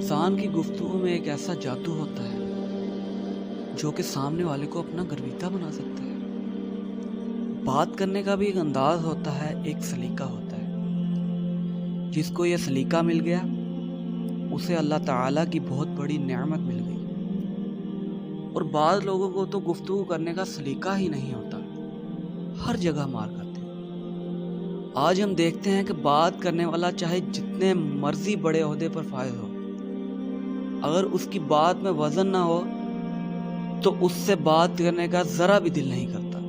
انسان کی گفتگو میں ایک ایسا جادو ہوتا ہے جو کہ سامنے والے کو اپنا گرویدہ بنا سکتا ہے۔ بات کرنے کا بھی ایک انداز ہوتا ہے، ایک سلیقہ ہوتا ہے۔ جس کو یہ سلیقہ مل گیا اسے اللہ تعالیٰ کی بہت بڑی نعمت مل گئی۔ اور بعض لوگوں کو تو گفتگو کرنے کا سلیقہ ہی نہیں ہوتا، ہر جگہ مار کرتے ہیں۔ آج ہم دیکھتے ہیں کہ بات کرنے والا چاہے جتنے مرضی بڑے عہدے پر فائز ہو، اگر اس کی بات میں وزن نہ ہو تو اس سے بات کرنے کا ذرا بھی دل نہیں کرتا۔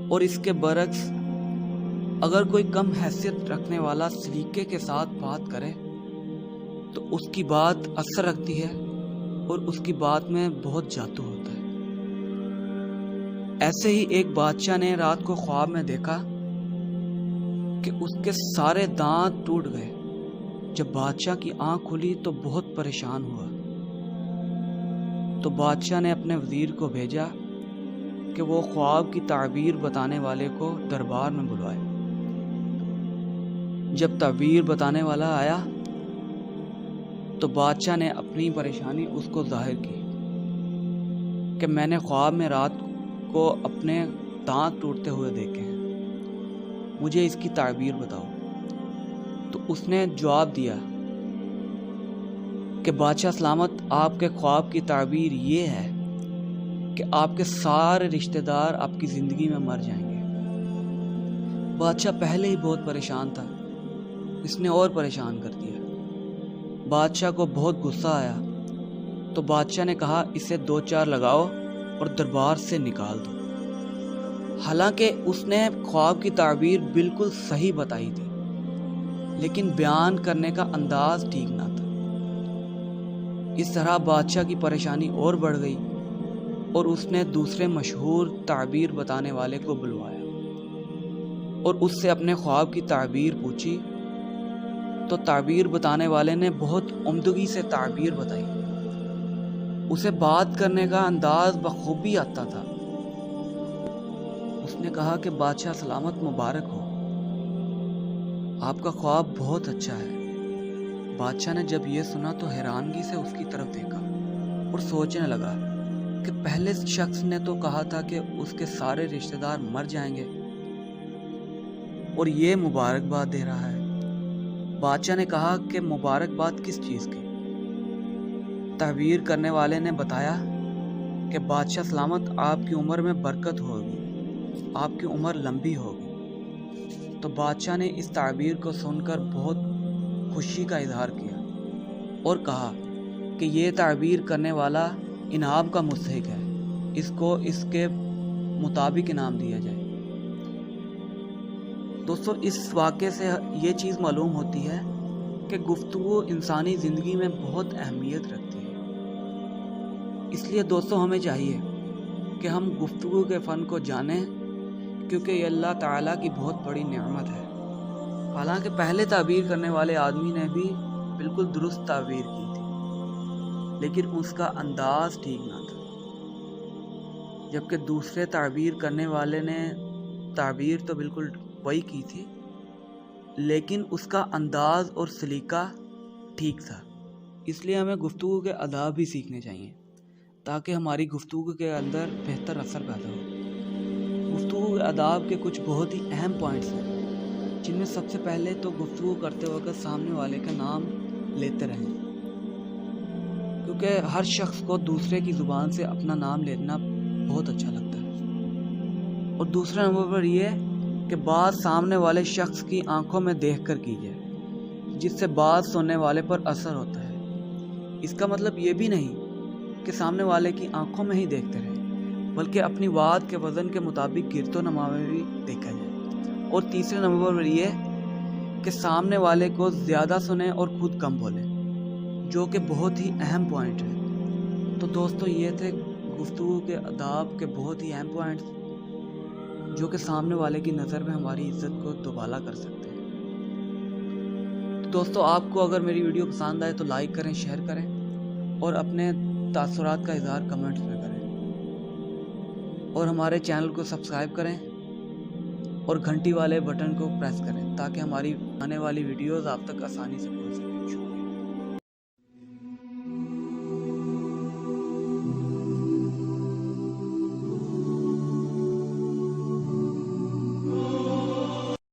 اور اس کے برعکس اگر کوئی کم حیثیت رکھنے والا سلیقے کے ساتھ بات کرے تو اس کی بات اثر رکھتی ہے اور اس کی بات میں بہت جادو ہوتا ہے۔ ایسے ہی ایک بادشاہ نے رات کو خواب میں دیکھا کہ اس کے سارے دانت ٹوٹ گئے۔ جب بادشاہ کی آنکھ کھلی تو بہت پریشان ہوا، تو بادشاہ نے اپنے وزیر کو بھیجا کہ وہ خواب کی تعبیر بتانے والے کو دربار میں بلوائے۔ جب تعبیر بتانے والا آیا تو بادشاہ نے اپنی پریشانی اس کو ظاہر کی کہ میں نے خواب میں رات کو اپنے دانت ٹوٹتے ہوئے دیکھے ہیں، مجھے اس کی تعبیر بتاؤ۔ تو اس نے جواب دیا کہ بادشاہ سلامت، آپ کے خواب کی تعبیر یہ ہے کہ آپ کے سارے رشتہ دار آپ کی زندگی میں مر جائیں گے۔ بادشاہ پہلے ہی بہت پریشان تھا، اس نے اور پریشان کر دیا۔ بادشاہ کو بہت غصہ آیا تو بادشاہ نے کہا اسے 2-4 لگاؤ اور دربار سے نکال دو۔ حالانکہ اس نے خواب کی تعبیر بالکل صحیح بتائی تھی، لیکن بیان کرنے کا انداز ٹھیک نہ تھا۔ اس طرح بادشاہ کی پریشانی اور بڑھ گئی اور اس نے دوسرے مشہور تعبیر بتانے والے کو بلوایا اور اس سے اپنے خواب کی تعبیر پوچھی۔ تو تعبیر بتانے والے نے بہت عمدگی سے تعبیر بتائی، اسے بات کرنے کا انداز بخوبی آتا تھا۔ اس نے کہا کہ بادشاہ سلامت، مبارک ہو، آپ کا خواب بہت اچھا ہے۔ بادشاہ نے جب یہ سنا تو حیرانگی سے اس کی طرف دیکھا اور سوچنے لگا کہ پہلے شخص نے تو کہا تھا کہ اس کے سارے رشتہ دار مر جائیں گے اور یہ مبارکباد دے رہا ہے۔ بادشاہ نے کہا کہ مبارکباد کس چیز کی؟ تعبیر کرنے والے نے بتایا کہ بادشاہ سلامت، آپ کی عمر میں برکت ہوگی، آپ کی عمر لمبی ہوگی۔ تو بادشاہ نے اس تعبیر کو سن کر بہت خوشی کا اظہار کیا اور کہا کہ یہ تعبیر کرنے والا انعام کا مستحق ہے، اس کو اس کے مطابق انعام دیا جائے۔ دوستو، اس واقعے سے یہ چیز معلوم ہوتی ہے کہ گفتگو انسانی زندگی میں بہت اہمیت رکھتی ہے۔ اس لیے دوستو ہمیں چاہیے کہ ہم گفتگو کے فن کو جانیں، کیونکہ یہ اللہ تعالیٰ کی بہت بڑی نعمت ہے۔ حالانکہ پہلے تعبیر کرنے والے آدمی نے بھی بالکل درست تعبیر کی تھی، لیکن اس کا انداز ٹھیک نہ تھا، جبکہ دوسرے تعبیر کرنے والے نے تعبیر تو بالکل وہی کی تھی، لیکن اس کا انداز اور سلیقہ ٹھیک تھا۔ اس لیے ہمیں گفتگو کے آداب بھی سیکھنے چاہیے تاکہ ہماری گفتگو کے اندر بہتر اثر پیدا ہو۔ گفتگو کے آداب کے کچھ بہت ہی اہم پوائنٹس ہیں، جن میں سب سے پہلے تو گفتگو کرتے وقت سامنے والے کا نام لیتے رہیں، کیونکہ ہر شخص کو دوسرے کی زبان سے اپنا نام لینا بہت اچھا لگتا ہے۔ اور دوسرا نمبر پر یہ کہ بات سامنے والے شخص کی آنکھوں میں دیکھ کر کیجیے، جس سے بات سننے والے پر اثر ہوتا ہے۔ اس کا مطلب یہ بھی نہیں کہ سامنے والے کی آنکھوں میں ہی دیکھتے رہیں، بلکہ اپنی بات کے وزن کے مطابق گرد و نما میں بھی دیکھا جائے۔ اور تیسرے نمبر پر یہ کہ سامنے والے کو زیادہ سنیں اور خود کم بولیں، جو کہ بہت ہی اہم پوائنٹ ہے۔ تو دوستو، یہ تھے گفتگو کے آداب کے بہت ہی اہم پوائنٹس جو کہ سامنے والے کی نظر میں ہماری عزت کو دوبالا کر سکتے ہیں۔ تو دوستو، آپ کو اگر میری ویڈیو پسند آئے تو لائک کریں، شیئر کریں اور اپنے تاثرات کا اظہار کمنٹس میں کریں، اور ہمارے چینل کو سبسکرائب کریں اور گھنٹی والے بٹن کو پریس کریں تاکہ ہماری آنے والی ویڈیوز آپ تک آسانی سے پہنچ سکیں۔ شکریہ۔